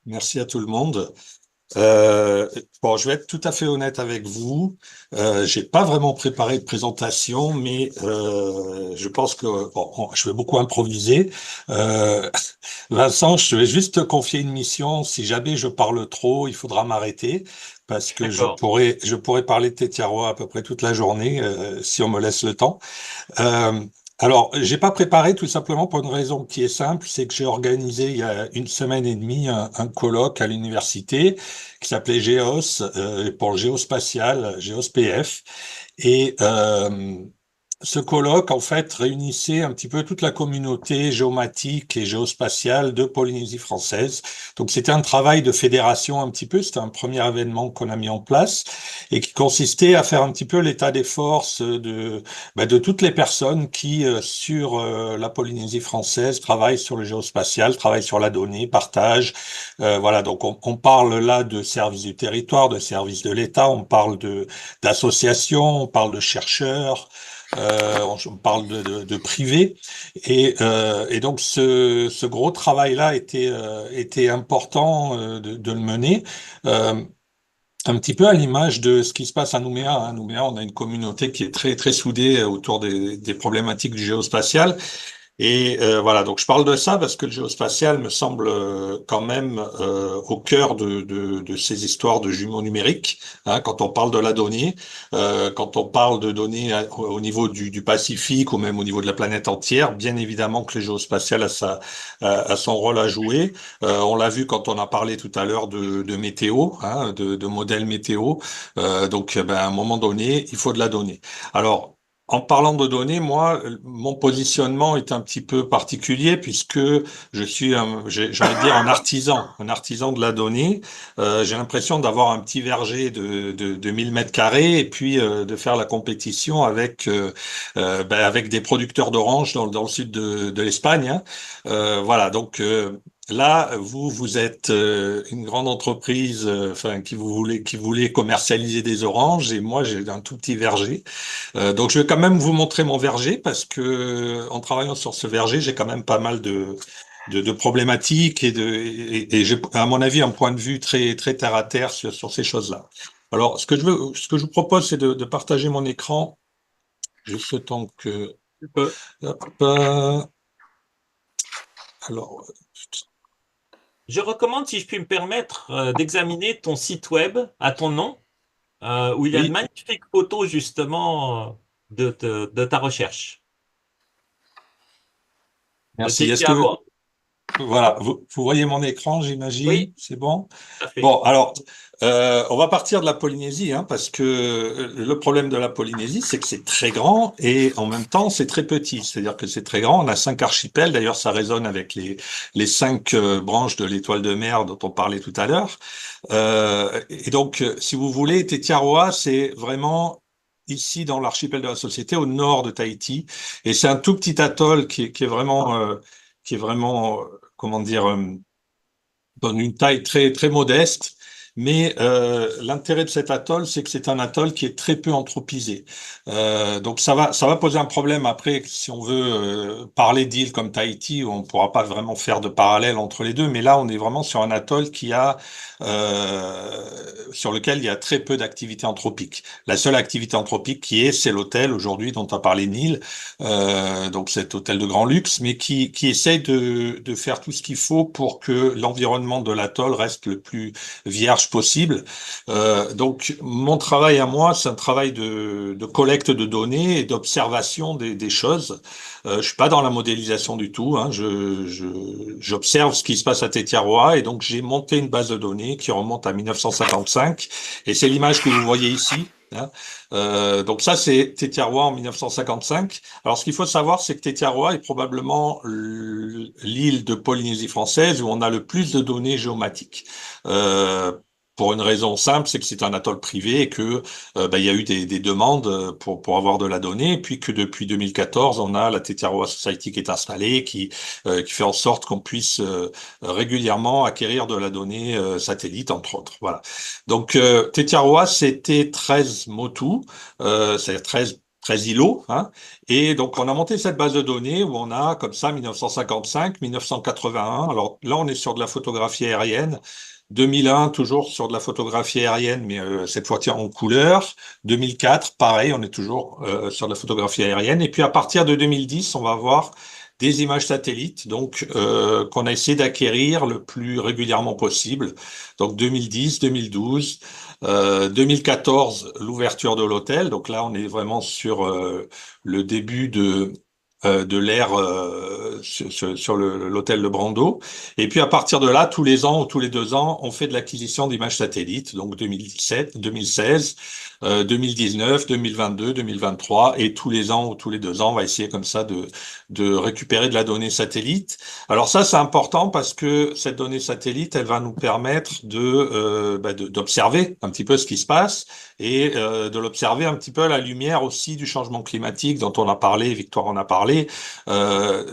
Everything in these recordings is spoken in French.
Merci à tout le monde. Bon, je vais être tout à fait honnête avec vous. J'ai pas vraiment préparé de présentation, mais je pense que je vais beaucoup improviser. Euh, Vincent, je vais juste te confier une mission. Si jamais je parle trop, il faudra m'arrêter parce que D'accord. je pourrais parler de tes tiroirs à peu près toute la journée si on me laisse le temps. Euh, alors, j'ai pas préparé tout simplement pour une raison qui est simple, c'est que j'ai organisé il y a une semaine et demie un colloque à l'université qui s'appelait GEOS pour le géospatial, GEOS PF. Et ce colloque, en fait, réunissait un petit peu toute la communauté géomatique et géospatiale de Polynésie française. Donc, c'était un travail de fédération un petit peu. C'était un premier événement qu'on a mis en place et qui consistait à faire un petit peu l'état des forces de toutes les personnes qui, sur la Polynésie française, travaillent sur le géospatial, travaillent sur la donnée, partagent. Voilà, donc on parle là de services du territoire, de services de l'État, on parle d'associations, on parle de chercheurs. On parle de privé et donc ce gros travail-là était important de le mener. Euh, un petit peu à l'image de ce qui se passe à Nouméa. À Nouméa, on a une communauté qui est très très soudée autour des problématiques du géospatial. Et voilà, donc je parle de ça parce que le géospatial me semble quand même au cœur de ces histoires de jumeaux numériques. Hein, quand on parle de la donnée, quand on parle de données au niveau du Pacifique ou même au niveau de la planète entière, bien évidemment que le géospatial a son rôle à jouer. On l'a vu quand on a parlé tout à l'heure de météo, hein, de modèles météo. Donc, ben, à un moment donné, il faut de la donnée. Alors, en parlant de données, moi, mon positionnement est un petit peu particulier puisque je suis, j'ai envie de dire, un artisan de la donnée. J'ai l'impression d'avoir un petit verger de 1000 mètres carrés et puis de faire la compétition avec des producteurs d'oranges dans le sud de l'Espagne. Hein. Voilà, donc là, vous êtes une grande entreprise, enfin, qui voulait commercialiser des oranges et moi, j'ai un tout petit verger. Donc je vais quand même vous montrer mon verger parce que en travaillant sur ce verger, j'ai quand même pas mal de problématiques et j'ai, à mon avis, un point de vue très, très terre à terre sur ces choses-là. Alors, ce que je vous propose, c'est de partager mon écran juste le temps que, Tu peux. hop, alors, Je recommande, si je puis me permettre, d'examiner ton site web à ton nom, où il y a de oui, magnifiques photos justement de ta recherche, de tes merci. tiroirs. Voilà, vous voyez mon écran, Oui, j'imagine, c'est bon? tout à fait. Bon, alors, on va partir de la Polynésie, hein, parce que le problème de la Polynésie, c'est que c'est très grand et en même temps, c'est très petit. C'est-à-dire que c'est très grand, on a 5 archipels, d'ailleurs, ça résonne avec les 5 branches de l'étoile de mer dont on parlait tout à l'heure. Et donc, si vous voulez, Tetiaroa, c'est vraiment ici dans l'archipel de la Société, au nord de Tahiti, et c'est un tout petit atoll qui est vraiment, comment dire, donne une taille très, très modeste. Mais l'intérêt de cet atoll, c'est que c'est un atoll qui est très peu anthropisé. Donc ça va poser un problème après si on veut parler d'îles comme Tahiti, où on ne pourra pas vraiment faire de parallèle entre les deux. Mais là, on est vraiment sur un atoll sur lequel il y a très peu d'activité anthropique. La seule activité anthropique c'est l'hôtel aujourd'hui dont a parlé Neil, donc cet hôtel de grand luxe, mais qui essaye de faire tout ce qu'il faut pour que l'environnement de l'atoll reste le plus vierge possible. Donc mon travail à moi, c'est un travail de collecte de données et d'observation des choses. Je suis pas dans la modélisation du tout, hein. J'observe ce qui se passe à Tetiaroa et donc j'ai monté une base de données qui remonte à 1955 et c'est l'image que vous voyez ici. Hein. Donc ça, c'est Tetiaroa en 1955. Alors, ce qu'il faut savoir, c'est que Tetiaroa est probablement l'île de Polynésie française où on a le plus de données géomatiques. Euh, pour une raison simple, c'est que c'est un atoll privé et que ben, il y a eu des demandes pour avoir de la donnée, et puis que depuis 2014, on a la Tetiaroa Society qui est installée, qui fait en sorte qu'on puisse régulièrement acquérir de la donnée satellite, entre autres. Voilà. Donc, Tetiaroa, c'était 13 motus, c'est-à-dire 13 13 îlots, hein. Et donc, on a monté cette base de données où on a comme ça 1955, 1981. Alors là, on est sur de la photographie aérienne. 2001, toujours sur de la photographie aérienne, mais cette fois-ci en couleur. 2004, pareil, on est toujours sur de la photographie aérienne. Et puis à partir de 2010, on va avoir des images satellites, donc qu'on a essayé d'acquérir le plus régulièrement possible. Donc 2010, 2012, 2014, l'ouverture de l'hôtel. Donc là, on est vraiment sur le début de l'ère sur l'hôtel de Brando. Et puis à partir de là, tous les ans ou tous les 2 ans, on fait de l'acquisition d'images satellites, donc 2017, 2016, 2019, 2022, 2023, et tous les ans ou tous les 2 ans, on va essayer comme ça de récupérer de la donnée satellite. Alors ça, c'est important parce que cette donnée satellite, elle va nous permettre d'observer un petit peu ce qui se passe et de l'observer un petit peu à la lumière aussi du changement climatique dont on a parlé, Victoire en a parlé.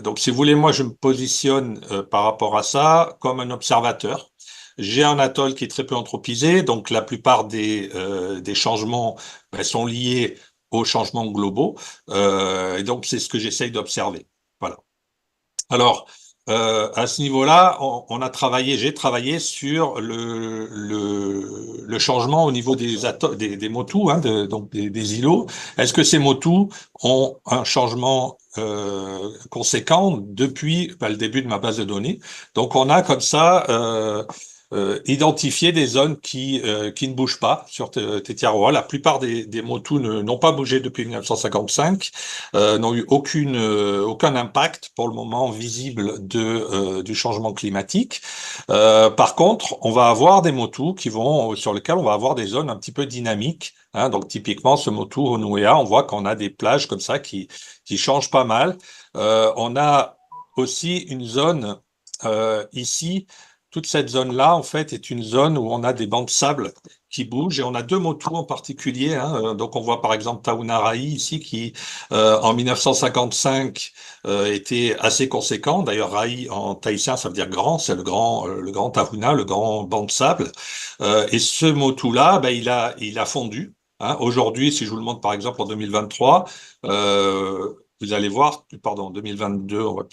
Donc, si vous voulez, moi, je me positionne par rapport à ça comme un observateur. J'ai un atoll qui est très peu anthropisé, donc la plupart des changements sont liés aux changements globaux, et donc c'est ce que j'essaye d'observer. Voilà. Alors, à ce niveau-là, j'ai travaillé sur le changement au niveau des motus, hein, donc des îlots. Est-ce que ces motus ont un changement conséquent depuis le début de ma base de données? Donc, on a comme ça identifié des zones qui ne bougent pas sur Tetiaroa. La plupart des motus n'ont pas bougé depuis 1955, n'ont eu aucun impact pour le moment visible du changement climatique. Par contre, on va avoir des motus sur lesquels on va avoir des zones un petit peu dynamiques. Hein. Donc typiquement, ce motu au Nouéa, on voit qu'on a des plages comme ça qui changent pas mal. On a aussi une zone ici. Toute cette zone-là, en fait, est une zone où on a des bancs de sable qui bougent et on a deux motus en particulier. Hein. Donc, on voit par exemple Taunaraï ici qui, en 1955, était assez conséquent. D'ailleurs, Raï en tahitien, ça veut dire grand. C'est le grand Tahuna, le grand banc de sable. Et ce motu-là, il a fondu. Hein. Aujourd'hui, si je vous le montre par exemple en 2023, vous allez voir, pardon, 2022, ouais.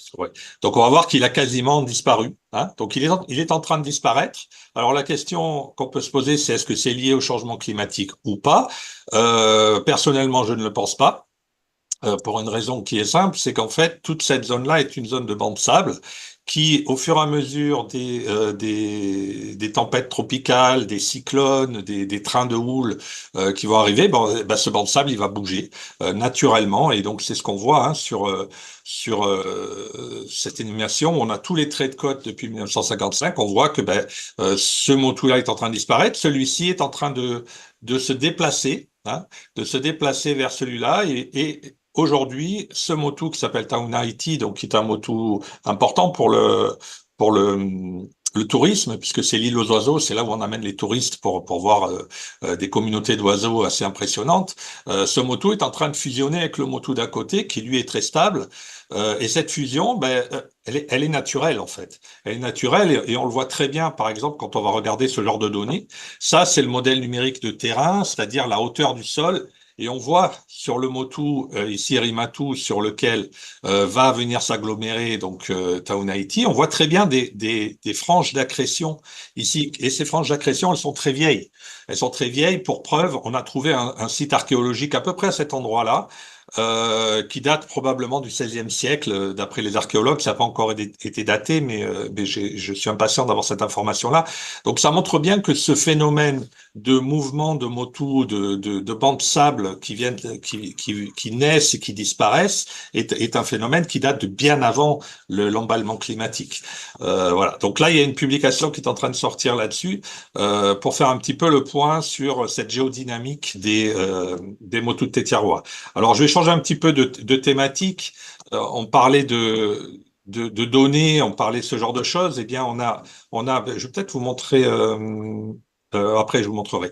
Donc on va voir qu'il a quasiment disparu. Hein. Donc il est en train de disparaître. Alors la question qu'on peut se poser, c'est est-ce que c'est lié au changement climatique ou pas? Personnellement, je ne le pense pas. Pour une raison qui est simple, c'est qu'en fait, toute cette zone-là est une zone de banc de sable qui, au fur et à mesure des tempêtes tropicales, des cyclones, des trains de houle qui vont arriver, ce banc de sable, il va bouger naturellement. Et donc, c'est ce qu'on voit hein, sur cette animation. On a tous les traits de côte depuis 1955. On voit que ce motu-là est en train de disparaître. Celui-ci est en train de se déplacer, hein, de se déplacer vers celui-là et aujourd'hui, ce motu qui s'appelle Tauna Haiti, donc qui est un motu important pour le tourisme, puisque c'est l'île aux oiseaux, c'est là où on amène les touristes pour voir des communautés d'oiseaux assez impressionnantes. Ce motu est en train de fusionner avec le motu d'à côté, qui lui est très stable. Et cette fusion, elle est naturelle en fait. Elle est naturelle et on le voit très bien, par exemple, quand on va regarder ce genre de données. Ça, c'est le modèle numérique de terrain, c'est-à-dire la hauteur du sol. Et on voit sur le motu, ici Rimatu, sur lequel va venir s'agglomérer donc Taunahiti, on voit très bien des franges d'accrétion ici. Et ces franges d'accrétion, elles sont très vieilles. Elles sont très vieilles. Pour preuve, on a trouvé un site archéologique à peu près à cet endroit-là, qui date probablement du XVIe siècle, d'après les archéologues. Ça n'a pas encore été daté, mais je suis impatient d'avoir cette information-là. Donc ça montre bien que ce phénomène de mouvement de motus, de bancs de sable qui naissent et qui disparaissent est un phénomène qui date de bien avant l'emballement climatique. Voilà. Donc là, il y a une publication qui est en train de sortir là-dessus pour faire un petit peu le point sur cette géodynamique des motus de Tetiaroa. Alors, je vais changer un petit peu de thématique. On parlait de données, on parlait de ce genre de choses. Eh bien, je vais peut-être vous montrer. Après, je vous montrerai.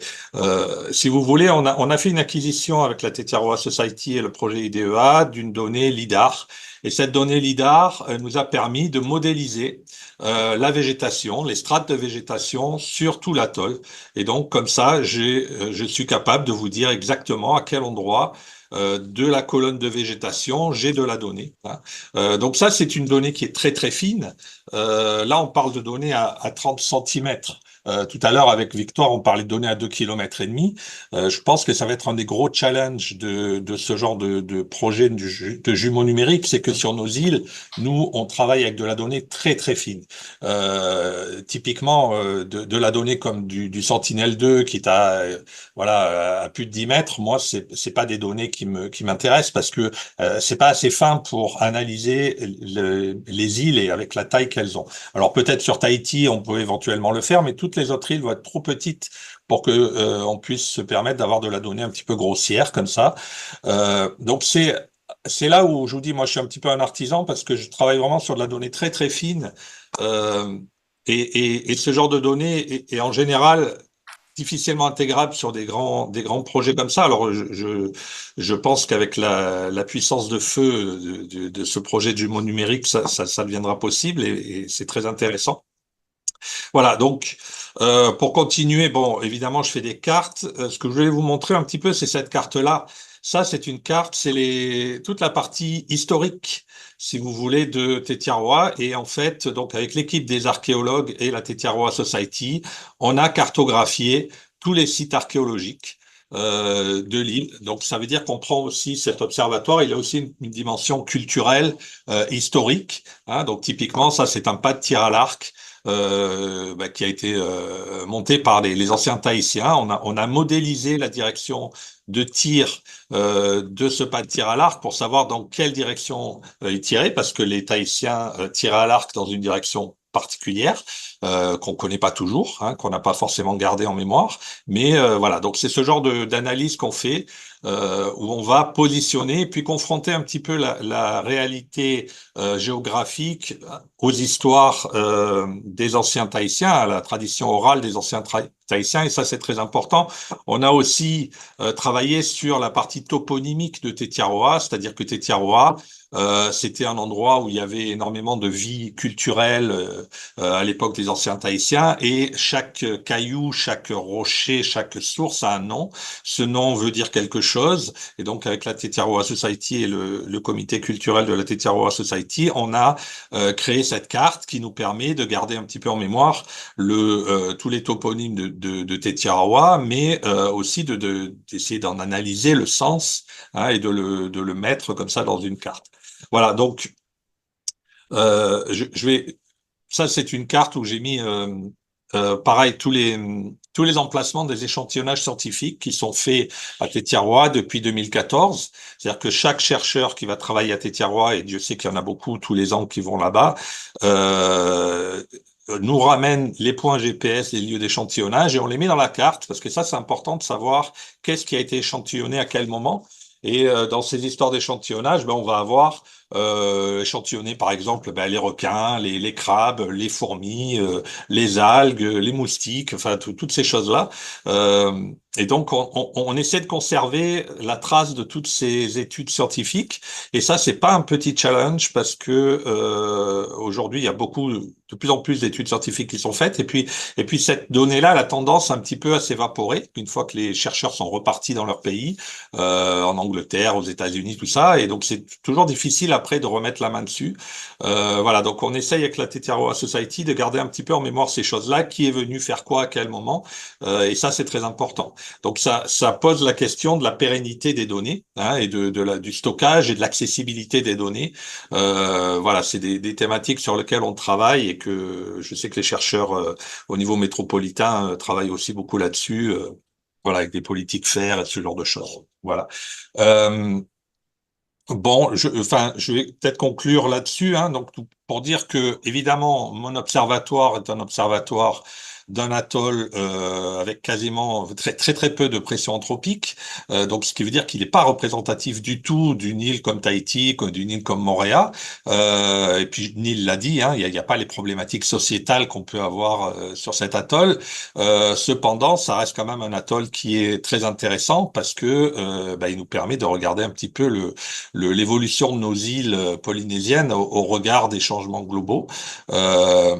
Si vous voulez, on a fait une acquisition avec la Tetiaroa Society et le projet IDEA d'une donnée LIDAR. Et cette donnée LIDAR nous a permis de modéliser la végétation, les strates de végétation sur tout l'atoll. Et donc, comme ça, je suis capable de vous dire exactement à quel endroit de la colonne de végétation, j'ai de la donnée, hein. Donc ça, c'est une donnée qui est très très fine. Là, on parle de données à 30 centimètres. Tout à l'heure, avec Victoire, on parlait de données à 2,5 km. Je pense que ça va être un des gros challenges de ce genre de projet de jumeaux numériques, c'est que sur nos îles, nous, on travaille avec de la donnée très très fine. Typiquement, de la donnée comme du Sentinel-2 qui est voilà, à plus de 10 mètres, moi, c'est pas des données qui m'intéressent parce que c'est pas assez fin pour analyser les îles et avec la taille qu'elles ont. Alors peut-être sur Tahiti, on peut éventuellement le faire, mais toutes les autres îles vont être trop petites pour que on puisse se permettre d'avoir de la donnée un petit peu grossière comme ça. Donc c'est là où je vous dis, moi, je suis un petit peu un artisan parce que je travaille vraiment sur de la donnée très très fine. Euh, et ce genre de données est en général difficilement intégrable sur des grands projets comme ça. Alors, je pense qu'avec la puissance de feu de ce projet de jumeau numérique, ça deviendra possible et c'est très intéressant. Voilà, donc pour continuer, bon, évidemment, je fais des cartes. Ce que je voulais vous montrer un petit peu, c'est cette carte-là. Ça, c'est une carte, c'est toute la partie historique, si vous voulez, de Tetiaroa. Et en fait, donc avec l'équipe des archéologues et la Tetiaroa Society, on a cartographié tous les sites archéologiques de l'île. Donc, ça veut dire qu'on prend aussi cet observatoire. Il a aussi une dimension culturelle, historique, hein. Donc, typiquement, ça, c'est un pas de tir à l'arc qui a été monté par les anciens Tahitiens. On a modélisé la direction de tir de ce pas de tir à l'arc pour savoir dans quelle direction il tirait, parce que les Tahitiens tiraient à l'arc dans une direction particulière qu'on connaît pas toujours, hein, qu'on n'a pas forcément gardé en mémoire. Mais voilà, donc c'est ce genre d'analyse qu'on fait où on va positionner puis confronter un petit peu la réalité géographique aux histoires des anciens Tahitiens, à la tradition orale des anciens Tahitiens, et ça c'est très important. On a aussi travaillé sur la partie toponymique de Tetiaroa, c'est-à-dire que Tetiaroa, c'était un endroit où il y avait énormément de vie culturelle à l'époque des anciens Tahitiens, et chaque caillou, chaque rocher, chaque source a un nom. Ce nom veut dire quelque chose, et donc avec la Tetiaroa Society et le comité culturel de la Tetiaroa Society, on a créé cette carte qui nous permet de garder un petit peu en mémoire tous les toponymes de Tetiaroa, mais aussi d'essayer d'en analyser le sens, hein, et de le mettre comme ça dans une carte. Voilà, donc je vais. Ça, c'est une carte où j'ai mis, pareil, tous les emplacements des échantillonnages scientifiques qui sont faits à Tetiaroa depuis 2014. C'est-à-dire que chaque chercheur qui va travailler à Tetiaroa, et Dieu sait qu'il y en a beaucoup tous les ans qui vont là-bas, nous ramène les points GPS, les lieux d'échantillonnage, et on les met dans la carte, parce que ça, c'est important de savoir qu'est-ce qui a été échantillonné à quel moment. Et dans ces histoires d'échantillonnage, ben, on va avoir échantillonné par exemple ben, les requins, les crabes, les fourmis, les algues, les moustiques, enfin toutes ces choses-là. Et donc on essaie de conserver la trace de toutes ces études scientifiques. Et ça, c'est pas un petit challenge parce que aujourd'hui il y a de plus en plus d'études scientifiques qui sont faites. Et puis cette donnée-là, elle a tendance un petit peu à s'évaporer une fois que les chercheurs sont repartis dans leur pays, en Angleterre, aux États-Unis, tout ça. Et donc c'est toujours difficile après de remettre la main dessus. Voilà, donc on essaye avec la Tetiaroa Society de garder un petit peu en mémoire ces choses-là, qui est venu faire quoi à quel moment, et ça c'est très important. Donc ça pose la question de la pérennité des données, hein, et du stockage et de l'accessibilité des données. Voilà, c'est des thématiques sur lesquelles on travaille et que je sais que les chercheurs au niveau métropolitain travaillent aussi beaucoup là-dessus. Voilà, avec des politiques faire et ce genre de choses. Voilà. Euh, Bon, enfin, je vais peut-être conclure là-dessus, hein, donc pour dire que évidemment, mon observatoire est un observatoire d'un atoll avec quasiment très peu de pression anthropique, donc ce qui veut dire qu'il n'est pas représentatif du tout d'une île comme Tahiti, d'une île comme Moorea. Et puis Neil l'a dit, hein, il y a pas les problématiques sociétales qu'on peut avoir sur cet atoll. Cependant, ça reste quand même un atoll qui est très intéressant parce que bah, il nous permet de regarder un petit peu l'évolution de nos îles polynésiennes au regard des changements globaux. Euh,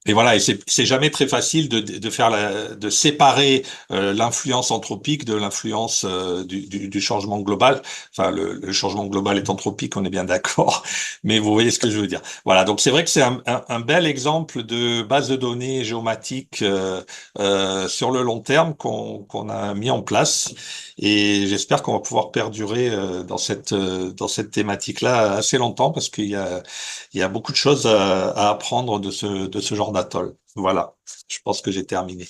Et voilà, et c'est jamais très facile de faire de séparer l'influence anthropique de l'influence du changement global. Enfin, le changement global est anthropique, on est bien d'accord. Mais vous voyez ce que je veux dire. Voilà, donc c'est vrai que c'est un bel exemple de base de données géomatique sur le long terme qu'on a mis en place. Et j'espère qu'on va pouvoir perdurer dans cette thématique-là assez longtemps parce il y a beaucoup de choses à apprendre de ce genre d'atoll. Voilà, je pense que j'ai terminé.